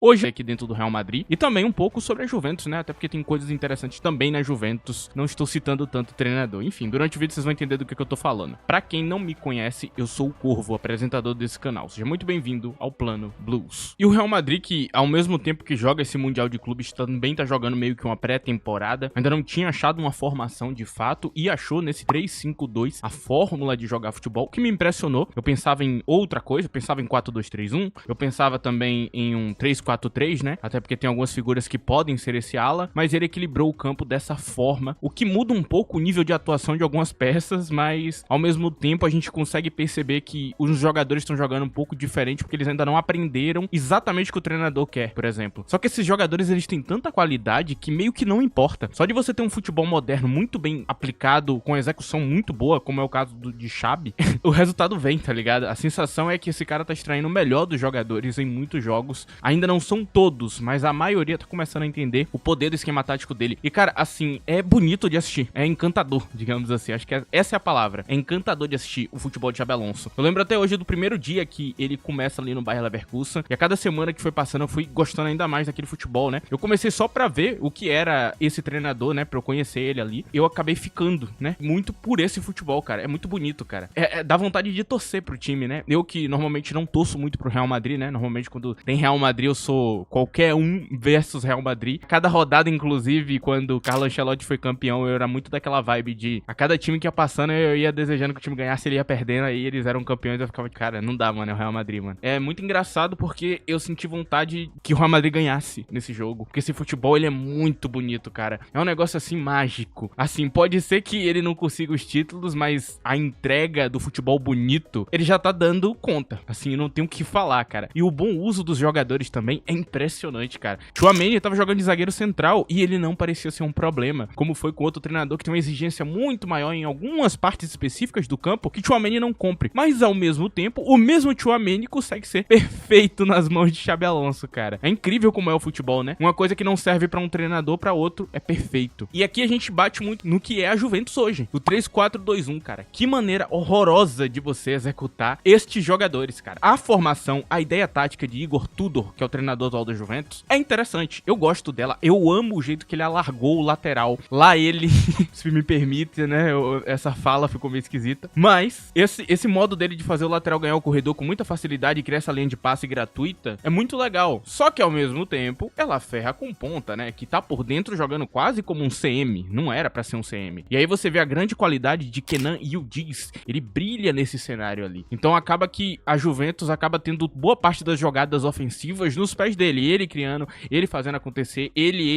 hoje aqui dentro do Real Madrid e também um pouco sobre a Juventus, né? Até porque tem coisas interessantes também na Juventus. Não estou citando tanto o treinador. Enfim, durante o vídeo vocês vão entender do que eu tô falando. Pra quem não me conhece, eu sou o Corvo, apresentador desse canal. Seja muito bem-vindo ao Plano Blues. E o Real Madrid, que ao mesmo tempo que joga esse Mundial de Clubes, também tá jogando meio que uma pré-temporada. Ainda não tinha achado uma formação de fato e achou nesse 3-5-2 a fórmula de jogar futebol, que me impressionou. Eu pensava em outra coisa, eu pensava em 4-2-3-1, eu pensava também em um 3-4-3, né? Até porque tem algumas figuras que podem ser esse ala, mas ele equilibrou o campo dessa forma, o que muda um pouco o nível de atuação de algumas peças, mas ao mesmo tempo a gente consegue perceber que os jogadores estão jogando um pouco diferente, porque eles ainda não aprenderam exatamente o que o treinador quer, por exemplo. Só que esses jogadores, eles têm tanta qualidade que meio que não importa. Só de você ter um futebol moderno muito bem aplicado, com execução muito boa, como é o caso de Xabi, o resultado vem, tá ligado? A sensação é que esse cara tá extraindo o melhor dos jogadores em muitos jogos. Ainda não são todos, mas a maioria tá começando a entender o poder do esquema tático dele. E, cara, assim, é bonito de assistir. É encantador, digamos assim. Acho que essa é a palavra. É encantador de assistir o futebol de Xabi Alonso. Eu lembro até hoje do primeiro dia que ele começa ali no Bayer Leverkusen. E a cada semana que foi passando, eu fui gostando ainda mais daquele futebol, né? Eu comecei só pra ver o que era esse treinador, né? Pra eu conhecer ele ali. Eu acabei ficando, né? Muito por esse futebol, cara. É muito bonito, cara. Dá vontade de torcer pro time, né? Eu que normalmente não torço muito pro Real Madrid, né? Normalmente quando tem Real Madrid eu sou qualquer um versus Real Madrid. Cada rodada, inclusive, quando o Carlo Ancelotti foi campeão, eu era muito daquela vibe de a cada time que ia passando eu ia desejando que o time ganhasse, ele ia perdendo, aí eles eram campeões, eu ficava, cara, não dá, mano, é o Real Madrid, mano. É muito engraçado porque eu senti vontade que o Real Madrid ganhasse nesse jogo, porque esse futebol, ele é muito bonito, cara. É um negócio, assim, mágico. Assim, pode ser que ele não consiga os títulos, mas a entrega do futebol bonito, ele já tá dando conta. Assim, não tem o que falar, cara. E o bom uso dos jogadores também é impressionante, cara. Tchouaméni tava jogando de zagueiro central e ele não parecia ser um problema, como foi com outro treinador que tem uma exigência muito maior em algumas partes específicas do campo que Tchouaméni não cumpre. Mas ao mesmo tempo, o mesmo Tchouaméni consegue ser perfeito nas mãos de Xabi Alonso, cara. É incrível como é o futebol, né? Uma coisa que não serve pra um treinador, pra outro é perfeito. E aqui a gente bate muito no que é a Juventus hoje. O 3-4-2-1, cara. Que maneira horrorosa de você executar estes jogadores, cara. A formação, a ideia tática de Igor Tudor, que é o treinador atual da Juventus, é interessante. Eu gosto dela. Eu amo o jeito que ele alargou o lateral. Lá ele, se me permite, né? Essa fala ficou meio esquisita. Mas esse modo dele de fazer o lateral ganhar o corredor com muita facilidade e criar essa linha de passe gratuita é muito legal. Só que ao mesmo tempo, ela ferra com ponta, né? Que tá por dentro jogando quase como um CM. Não era pra ser um CM. E aí você vê a grande qualidade de Kenan Yildiz. Ele brilha nesse cenário ali. Então acaba que a Juventus acaba tendo boa parte das jogadas ofensivas nos pés dele. Ele criando, ele fazendo acontecer, ele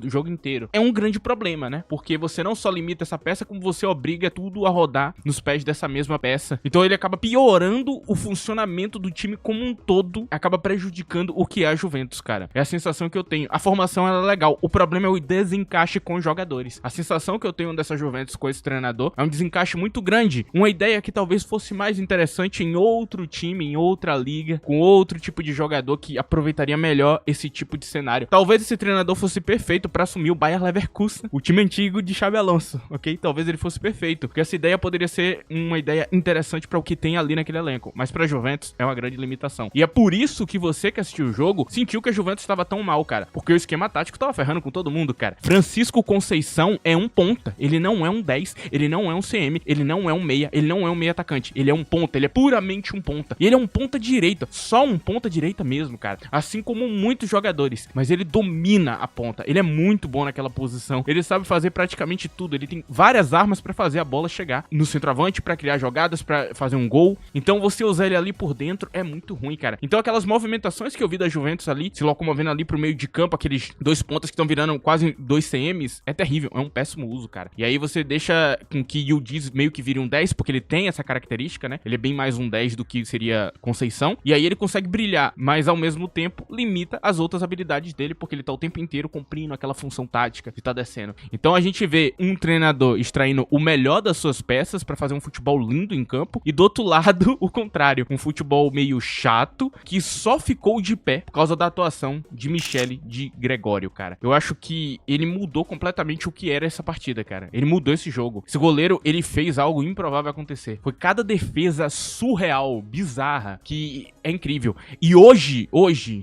o jogo inteiro. É um grande problema, né? Porque você não só limita essa peça, como você obriga tudo a rodar nos pés dessa mesma peça. Então ele acaba piorando o funcionamento do time como um todo, acaba prejudicando o que é a Juventus, cara. É a sensação que eu tenho. A formação ela é legal. O problema é o desencaixe com os jogadores. A sensação que eu tenho dessa Juventus com esse treinador é um desencaixe muito grande. Uma ideia que talvez fosse mais interessante em outro time, em outra liga, com outro tipo de jogador que aproveitaria melhor esse tipo de cenário. Talvez esse treinador fosse perfeito pra assumir o Bayer Leverkusen, o time antigo de Xabi Alonso, ok? Talvez ele fosse perfeito, porque essa ideia poderia ser uma ideia interessante pra o que tem ali naquele elenco, mas pra Juventus é uma grande limitação. E é por isso que você que assistiu o jogo sentiu que a Juventus estava tão mal, cara, porque o esquema tático tava ferrando com todo mundo, cara. Francisco Conceição é um ponta, ele não é um 10, ele não é um CM, ele não é um meia, ele não é um meia atacante, ele é um ponta, ele é puramente um ponta. E ele é um ponta direita, só um ponta direita mesmo, cara. Assim como muitos jogadores, mas ele domina a ponta, ele é muito bom naquela posição, ele sabe fazer praticamente tudo, ele tem várias armas pra fazer a bola chegar no centroavante, pra criar jogadas, pra fazer um gol. Então você usar ele ali por dentro é muito ruim, cara. Então aquelas movimentações que eu vi da Juventus ali, se locomovendo ali pro meio de campo, aqueles dois pontas que estão virando quase dois CMs, é terrível, é um péssimo uso, cara. E aí você deixa com que Yildiz meio que vire um 10, porque ele tem essa característica, né? Ele é bem mais um 10 do que seria Conceição, e aí ele consegue brilhar, mas ao mesmo tempo limita as outras habilidades dele, porque ele tá o tempo inteiro cumprindo aquela função tática de tá descendo. Então a gente vê um treinador extraindo o melhor das suas peças pra fazer um futebol lindo em campo, e do outro lado, o contrário, um futebol meio chato, que só ficou de pé por causa da atuação de Michele de Gregório, cara. Eu acho que ele mudou completamente o que era essa partida, cara. Ele mudou esse jogo. Esse goleiro, ele fez algo improvável acontecer. Foi cada defesa surreal, bizarra, que é incrível. E hoje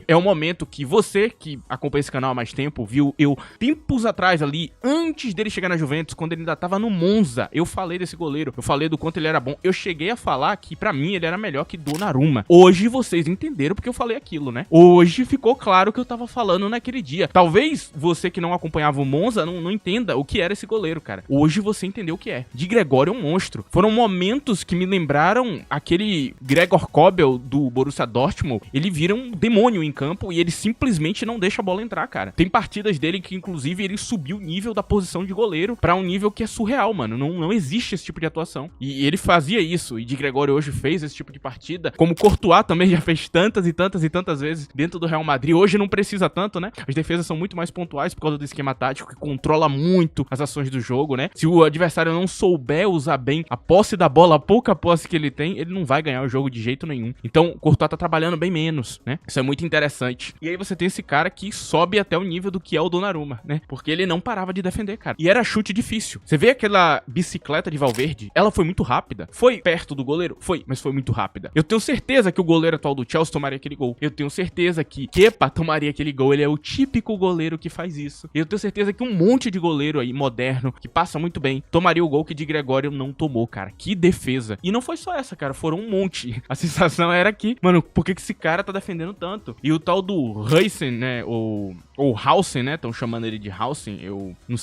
é o momento que você que acompanha esse canal há mais tempo, viu eu tempos atrás ali, antes dele chegar na Juventus, quando ele ainda tava no Monza, eu falei desse goleiro, eu falei do quanto ele era bom, eu cheguei a falar que pra mim ele era melhor que Donnarumma. Hoje vocês entenderam porque eu falei aquilo, né? Hoje ficou claro o que eu tava falando naquele dia. Talvez você que não acompanhava o Monza não entenda o que era esse goleiro, cara. Hoje você entendeu o que é. Di Gregório é um monstro. Foram momentos que me lembraram aquele Gregor Kobel do Borussia Dortmund. Ele vira um demônio em campo e ele simplesmente não deixa a bola entrar, cara. Tem partidas dele que, inclusive, ele subiu o nível da posição de goleiro pra um nível que é surreal, mano. Não existe esse tipo de atuação. E ele fazia isso. E Di Gregório hoje fez esse tipo de partida. Como Courtois também já fez tantas e tantas e tantas vezes dentro do Real Madrid. Hoje não precisa tanto, né? As defesas são muito mais pontuais por causa do esquema tático que controla muito as ações do jogo, né? Se o adversário não souber usar bem a posse da bola, a pouca posse que ele tem, ele não vai ganhar o jogo de jeito nenhum. Então, o Courtois tá trabalhando bem menos, né? Isso é muito interessante. E aí você tem esse cara que sobe até o nível do que é o Donnarumma, né? Porque ele não parava de defender, cara. E era chute difícil. Você vê aquela bicicleta de Valverde? Ela foi muito rápida. Foi perto do goleiro? Foi, mas foi muito rápida. Eu tenho certeza que o goleiro atual do Chelsea tomaria aquele gol. Eu tenho certeza que Kepa tomaria aquele gol. Ele é o típico goleiro que faz isso. Eu tenho certeza que um monte de goleiro aí, moderno, que passa muito bem, tomaria o gol que Di Gregório não tomou, cara. Que defesa. E não foi só essa, cara. Foram um monte. A sensação era que, mano, por que esse cara tá defendendo tanto? E o tal do Heusen, né? Ou Hausen, né? Estão chamando ele de Hausen. Eu não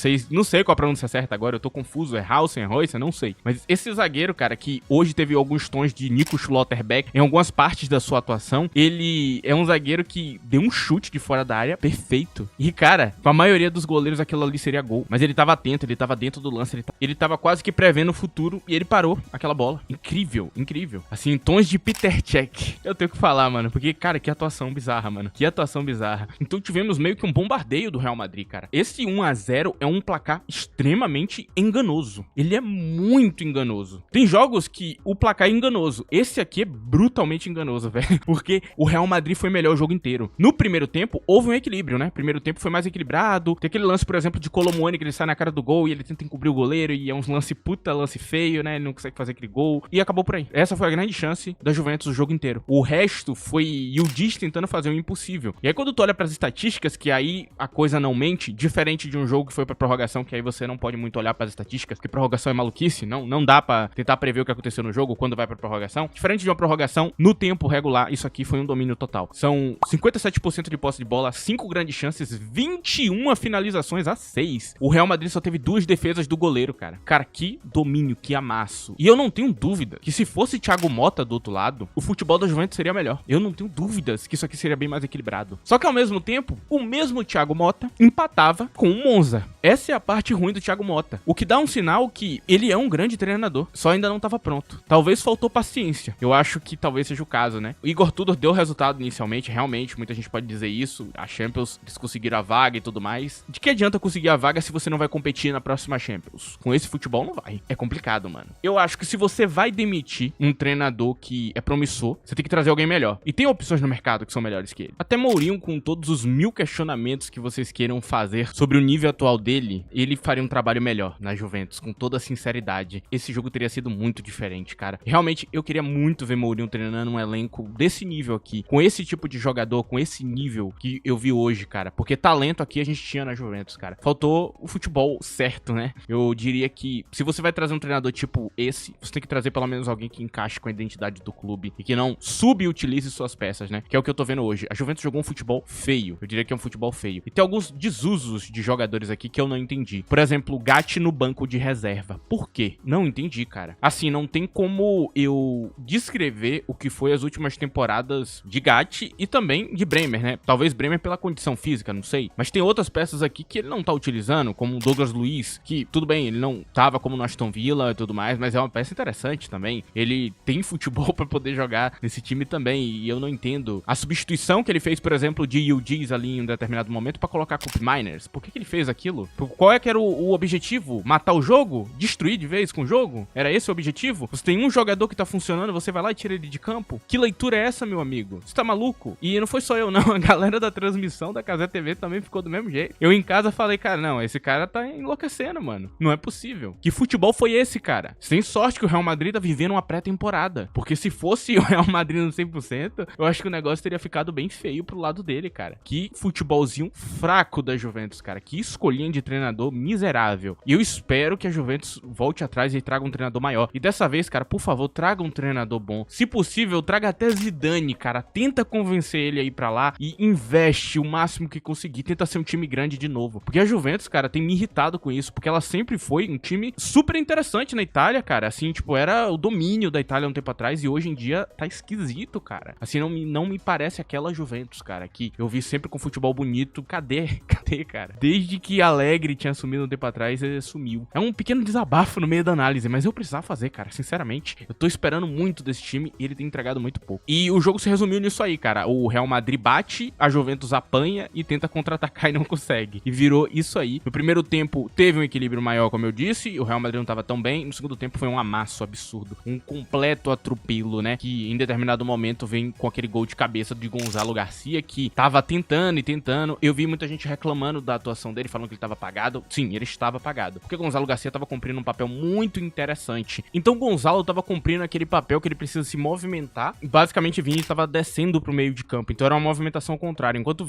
sei qual a pronúncia certa agora. Eu tô confuso. É Hausen, é Heusen? Não sei. Mas esse zagueiro, cara, que hoje teve alguns tons de Nico Schlotterbeck em algumas partes da sua atuação, ele é um zagueiro que deu um chute de fora da área perfeito. E, cara, com a maioria dos goleiros aquilo ali seria gol. Mas ele tava atento, ele tava dentro do lance, ele tava quase que prevendo o futuro e ele parou aquela bola. Incrível, incrível. Assim, em tons de Peter Cech. Eu tenho que falar, mano, porque, cara, que atuação bizarra, mano. Que atuação bizarra. Então tivemos meio que um bombardeio do Real Madrid, cara. Esse 1-0 é um placar extremamente enganoso. Ele é muito enganoso. Tem jogos que o placar é enganoso. Esse aqui é brutalmente enganoso, velho. Porque o Real Madrid foi melhor o jogo inteiro. No primeiro tempo, houve um equilíbrio, né? Primeiro tempo foi mais equilibrado. Tem aquele lance, por exemplo, de Colomboani, que ele sai na cara do gol e ele tenta encobrir o goleiro e é um lance lance feio, né? Ele não consegue fazer aquele gol. E acabou por aí. Essa foi a grande chance da Juventus o jogo inteiro. O resto foi Yildiz tentando fazer o impossível. E aí quando tu olha pras estatísticas, que aí a coisa não mente, diferente de um jogo que foi pra prorrogação, que aí você não pode muito olhar pras estatísticas, porque prorrogação é maluquice, não dá pra tentar prever o que aconteceu no jogo quando vai pra prorrogação. Diferente de uma prorrogação, no tempo regular, isso aqui foi um domínio total. São 57% de posse de bola, 5 grandes chances, 21 finalizações a 6. O Real Madrid só teve 2 defesas do goleiro, cara. Cara, que domínio, que amasso. E eu não tenho dúvida que se fosse Thiago Motta do outro lado, o futebol da Juventus seria melhor. Eu não tenho dúvidas que isso aqui seria bem mais equilibrado. Só que ao mesmo tempo, o mesmo Thiago Motta empatava com o Monza. Essa é a parte ruim do Thiago Motta. O que dá um sinal que ele é um grande treinador, só ainda não estava pronto. Talvez faltou paciência. Eu acho que talvez seja o caso, né? O Igor Tudor deu resultado inicialmente, realmente, muita gente pode dizer isso. A Champions, eles conseguiram a vaga e tudo mais. De que adianta conseguir a vaga se você não vai competir na próxima Champions? Com esse futebol não vai. É complicado, mano. Eu acho que se você vai demitir um treinador que é promissor, você tem que trazer alguém melhor. E tem opções no mercado que são melhores que ele. Até Mourinho, com todos os 1000 questionamentos que vocês queiram fazer sobre o nível atual dele, ele faria um trabalho melhor na Juventus, com toda a sinceridade. Esse jogo teria sido muito diferente, cara. Realmente, eu queria muito ver Mourinho treinando um elenco desse nível aqui, com esse tipo de jogador, com esse nível que eu vi hoje, cara. Porque talento aqui a gente tinha na Juventus, cara. Faltou o futebol certo, né? Eu diria que se você vai trazer um treinador tipo esse, você tem que trazer pelo menos alguém que encaixe com a identidade do clube e que não subutilize suas peças, né? Que é o que eu tô vendo hoje. A Juventus jogou um futebol feio. Eu diria que é um futebol feio. E tem alguns desusos de jogadores aqui que eu não entendi. Por exemplo, o Gatti no banco de reserva. Por quê? Não entendi, cara. Assim, não tem como eu descrever o que foi as últimas temporadas de Gatti e também de Bremer, né? Talvez Bremer pela condição física, não sei. Mas tem outras peças aqui que ele não tá utilizando, como o Douglas Luiz, que, tudo bem, ele não tava como no Aston Villa e tudo mais, mas é uma peça interessante também. Ele tem futebol pra poder jogar nesse time também, e eu não entendo a substituição que ele fez, por exemplo, de Yildiz ali em um determinado momento pra colocar Koop Miners. Por que ele fez aquilo? aquilo? Qual é que era o objetivo? Matar o jogo? Destruir de vez com o jogo? Era esse o objetivo? Você tem um jogador que tá funcionando, você vai lá e tira ele de campo? Que leitura é essa, meu amigo? Você tá maluco? E não foi só eu, não. A galera da transmissão da Cazé TV também ficou do mesmo jeito. Eu em casa falei, cara, não, esse cara tá enlouquecendo, mano. Não é possível. Que futebol foi esse, cara? Você tem sorte que o Real Madrid tá vivendo uma pré-temporada. Porque se fosse o Real Madrid no 100%, eu acho que o negócio teria ficado bem feio pro lado dele, cara. Que futebolzinho fraco da Juventus, cara. Que escolhinha de treinador miserável. E eu espero que a Juventus volte atrás e traga um treinador maior. E dessa vez, cara, por favor, traga um treinador bom. Se possível, traga até Zidane, cara. Tenta convencer ele a ir pra lá e investe o máximo que conseguir. Tenta ser um time grande de novo. Porque a Juventus, cara, tem me irritado com isso. Porque ela sempre foi um time super interessante na Itália, cara. Assim, tipo, era o domínio da Itália um tempo atrás e hoje em dia tá esquisito, cara. Assim, não me parece aquela Juventus, cara, que eu vi sempre com futebol bonito. Cadê? Cadê, cara? Desde que Allegri tinha assumido um tempo atrás, ele sumiu. É um pequeno desabafo no meio da análise, mas eu precisava fazer, cara, sinceramente. Eu tô esperando muito desse time e ele tem entregado muito pouco. E o jogo se resumiu nisso aí, cara. O Real Madrid bate, a Juventus apanha e tenta contra-atacar e não consegue. E virou isso aí. No primeiro tempo teve um equilíbrio maior, como eu disse, o Real Madrid não tava tão bem. No segundo tempo foi um amasso absurdo. Um completo atropelo, né? Que em determinado momento vem com aquele gol de cabeça de Gonzalo Garcia, que tava tentando e tentando. Eu vi muita gente reclamando da atuação dele, falando que ele tava apagado. Sim, ele estava apagado. Porque Gonzalo Garcia tava cumprindo um papel muito interessante. Então Gonzalo tava cumprindo aquele papel que ele precisa se movimentar. E basicamente Vini tava descendo pro meio de campo. Então era uma movimentação contrária. Enquanto o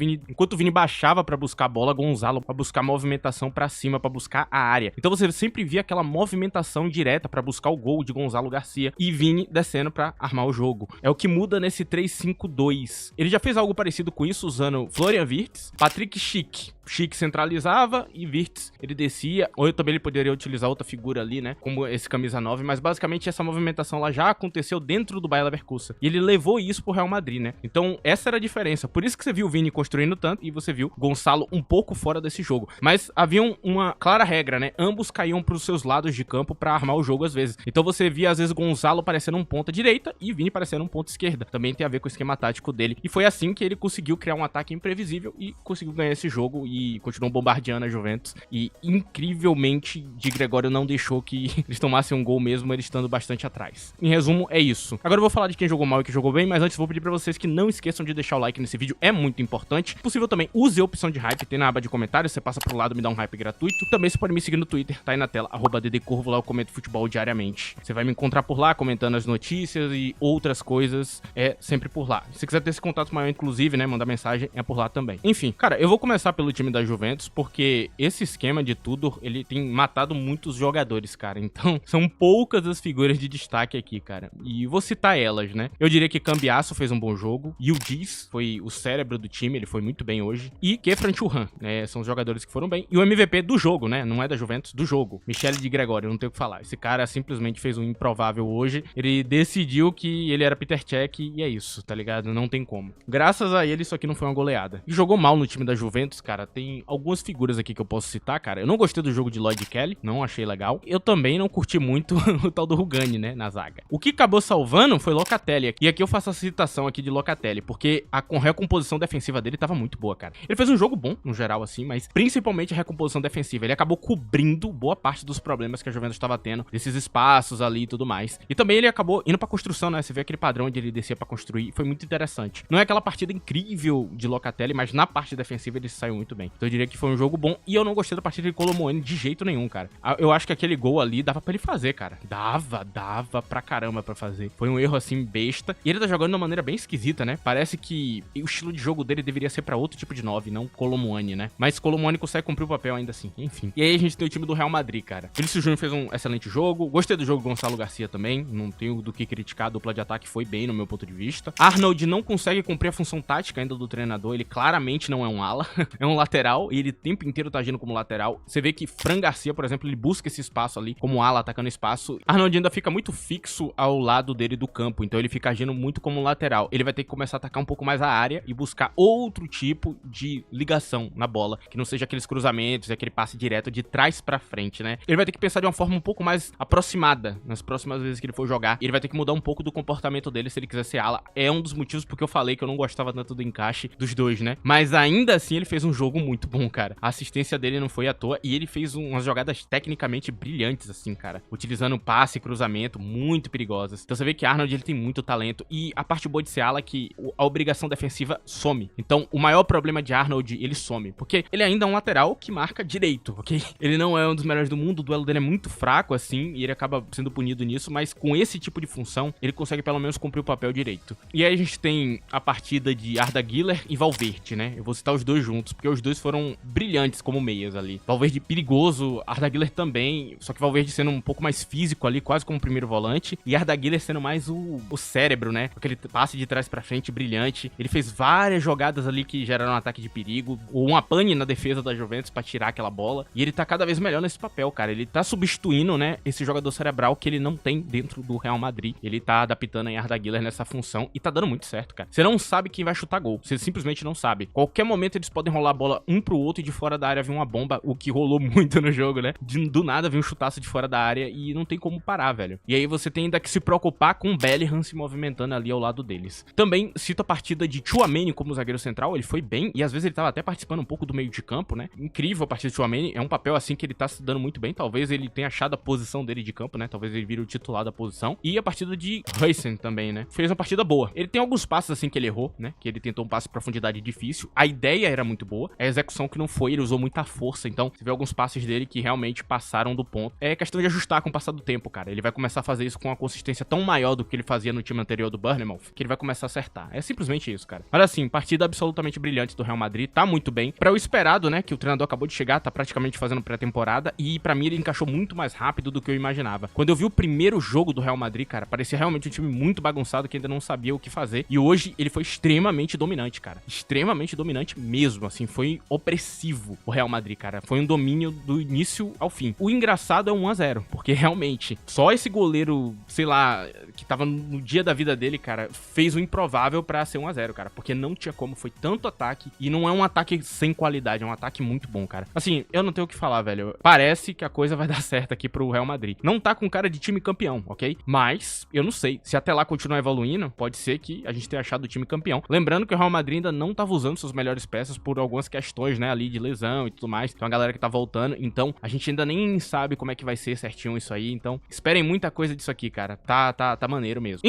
Vini baixava pra buscar a bola, Gonzalo pra buscar movimentação pra cima, pra buscar a área. Então você sempre via aquela movimentação direta pra buscar o gol de Gonzalo Garcia e Vini descendo pra armar o jogo. É o que muda nesse 3-5-2. Ele já fez algo parecido com isso usando Florian Wirtz, Patrick Schick. Schick centralizava e Wirtz ele descia, ou também ele poderia utilizar outra figura ali, né, como esse camisa 9, mas basicamente essa movimentação lá já aconteceu dentro do Bayer Leverkusen, e ele levou isso pro Real Madrid, né, então essa era a diferença, por isso que você viu o Vini construindo tanto, e você viu Gonçalo um pouco fora desse jogo, mas havia uma clara regra, né, ambos caíam pros seus lados de campo pra armar o jogo às vezes, então você via às vezes Gonçalo parecendo um ponta direita, e Vini parecendo um ponta esquerda, também tem a ver com o esquema tático dele, e foi assim que ele conseguiu criar um ataque imprevisível, e conseguiu ganhar esse jogo, e continuou bombardeando a Juventus. E incrivelmente, Di Gregório não deixou que eles tomassem um gol mesmo, eles estando bastante atrás. Em resumo, é isso. Agora eu vou falar de quem jogou mal e quem jogou bem, mas antes vou pedir pra vocês que não esqueçam de deixar o like nesse vídeo, é muito importante. Se possível também, use a opção de hype, tem na aba de comentários, você passa pro lado e me dá um hype gratuito. Também você pode me seguir no Twitter, tá aí na tela, @ddcorvo, lá eu comento futebol diariamente. Você vai me encontrar por lá, comentando as notícias e outras coisas, é sempre por lá. Se você quiser ter esse contato maior, inclusive, né, mandar mensagem, é por lá também. Enfim, cara, eu vou começar pelo time da Juventus, porque esse esquema de tudo, ele tem matado muitos jogadores, cara. Então, são poucas as figuras de destaque aqui, cara. E vou citar elas, né? Eu diria que Cambiasso fez um bom jogo. Yildiz foi o cérebro do time, ele foi muito bem hoje. E Kefran Churran, né? São os jogadores que foram bem. E o MVP do jogo, né? Não é da Juventus, do jogo. Michele Di Gregório, não tenho o que falar. Esse cara simplesmente fez um improvável hoje. Ele decidiu que ele era Peter Cech e é isso, tá ligado? Não tem como. Graças a ele, isso aqui não foi uma goleada. E jogou mal no time da Juventus, cara. Tem algumas figuras aqui que eu posso citar, cara. Eu não gostei do jogo de Lloyd Kelly, não achei legal. Eu também não curti muito o tal do Rugani, né, na zaga. O que acabou salvando foi Locatelli. E aqui eu faço a citação aqui de Locatelli, porque a recomposição defensiva dele tava muito boa, cara. Ele fez um jogo bom, no geral, assim, mas principalmente a recomposição defensiva. Ele acabou cobrindo boa parte dos problemas que a Juventus estava tendo, desses espaços ali e tudo mais. E também ele acabou indo pra construção, né? Você vê aquele padrão de ele descer pra construir. Foi muito interessante. Não é aquela partida incrível de Locatelli, mas na parte defensiva ele saiu muito bem. Então eu diria que foi um jogo bom. E eu não gostei da partida de Colomuani de jeito nenhum, cara. Eu acho que aquele gol ali dava pra ele fazer, cara. Dava pra caramba pra fazer. Foi um erro, assim, besta. E ele tá jogando de uma maneira bem esquisita, né? Parece que o estilo de jogo dele deveria ser pra outro tipo de 9, não Colomuani, né? Mas Colomuani consegue cumprir o papel ainda assim. Enfim. E aí a gente tem o time do Real Madrid, cara. Vinícius Júnior fez um excelente jogo. Gostei do jogo do Gonçalo Garcia também. Não tenho do que criticar. A dupla de ataque foi bem, no meu ponto de vista. Arnold não consegue cumprir a função tática ainda do treinador. Ele claramente não é um ala. É um lateral. E ele o tempo inteiro tá agindo como lateral. Você vê que Fran Garcia, por exemplo, ele busca esse espaço ali como ala, atacando espaço. Arnold ainda fica muito fixo ao lado dele do campo, então ele fica agindo muito como lateral. Ele vai ter que começar a atacar um pouco mais a área e buscar outro tipo de ligação na bola, que não seja aqueles cruzamentos e aquele passe direto de trás pra frente, né? Ele vai ter que pensar de uma forma um pouco mais aproximada nas próximas vezes que ele for jogar. Ele vai ter que mudar um pouco do comportamento dele se ele quiser ser ala. É um dos motivos porque eu falei que eu não gostava tanto do encaixe dos dois, né? Mas ainda assim ele fez um jogo jogo muito bom, cara. A assistência dele não foi à toa e ele fez umas jogadas tecnicamente brilhantes, assim, cara. Utilizando passe e cruzamento muito perigosas. Então você vê que Arnold, ele tem muito talento. E a parte boa de ser ala é que a obrigação defensiva some. Então o maior problema de Arnold, ele some. Porque ele ainda é um lateral que marca direito, ok? Ele não é um dos melhores do mundo, o duelo dele é muito fraco, assim, e ele acaba sendo punido nisso, mas com esse tipo de função, ele consegue pelo menos cumprir o papel direito. E aí a gente tem a partida de Arda Güler e Valverde, né? Eu vou citar os dois juntos, porque os dois foram brilhantes como meias ali. Valverde perigoso, Arda Güler também, só que Valverde sendo um pouco mais físico ali, quase como primeiro volante, e Arda Güler sendo mais o cérebro, né? Aquele passe de trás pra frente brilhante. Ele fez várias jogadas ali que geraram um ataque de perigo, ou uma pane na defesa da Juventus pra tirar aquela bola, e ele tá cada vez melhor nesse papel, cara. Ele tá substituindo, né, esse jogador cerebral que ele não tem dentro do Real Madrid. Ele tá adaptando a Arda Güler nessa função e tá dando muito certo, cara. Você não sabe quem vai chutar gol, você simplesmente não sabe. Qualquer momento eles podem rolar a bola um pro outro e de fora da área vir uma bomba, o que rolou muito no jogo, né? Do nada vir um chutaço de fora da área e não tem como parar, velho. E aí você tem ainda que se preocupar com o Bellingham se movimentando ali ao lado deles. Também cito a partida de Tchouaméni como zagueiro central, ele foi bem e às vezes ele tava até participando um pouco do meio de campo, né? Incrível a partida de Tchouaméni, é um papel assim que ele tá se dando muito bem, talvez ele tenha achado a posição dele de campo, né? Talvez ele vire o titular da posição. E a partida de Huijsen também, né? Fez uma partida boa. Ele tem alguns passes assim que ele errou, né? Que ele tentou um passe de profundidade difícil. A ideia era muito boa, a execução que não foi, ele usou muita força, então você vê alguns passes dele que realmente passaram do ponto. É questão de ajustar com o passar do tempo, cara. Ele vai começar a fazer isso com uma consistência tão maior do que ele fazia no time anterior do Bournemouth, que ele vai começar a acertar. É simplesmente isso, cara. Mas assim, partida absolutamente brilhante do Real Madrid, tá muito bem. Pra o esperado, né, que o treinador acabou de chegar, tá praticamente fazendo pré-temporada e pra mim ele encaixou muito mais rápido do que eu imaginava. Quando eu vi o primeiro jogo do Real Madrid, cara, parecia realmente um time muito bagunçado que ainda não sabia o que fazer. E hoje ele foi extremamente dominante, cara. Extremamente dominante mesmo, assim, foi opressivo o Real Madrid, cara. Foi um domínio do início ao fim. O engraçado é um 1-0, porque realmente, só esse goleiro, sei lá, que tava no dia da vida dele, cara, fez o improvável pra ser 1-0, cara, porque não tinha como, foi tanto ataque, e não é um ataque sem qualidade, é um ataque muito bom, cara. Assim, eu não tenho o que falar, velho. Parece que a coisa vai dar certo aqui pro Real Madrid. Não tá com cara de time campeão, ok? Mas, eu não sei, se até lá continuar evoluindo, pode ser que a gente tenha achado o time campeão. Lembrando que o Real Madrid ainda não tava usando suas melhores peças por algumas questões, né, ali de lesão e tudo mais. Tem uma galera que tá voltando, então a gente ainda nem sabe como é que vai ser certinho isso aí, então esperem muita coisa disso aqui, cara. Tá maneiro mesmo.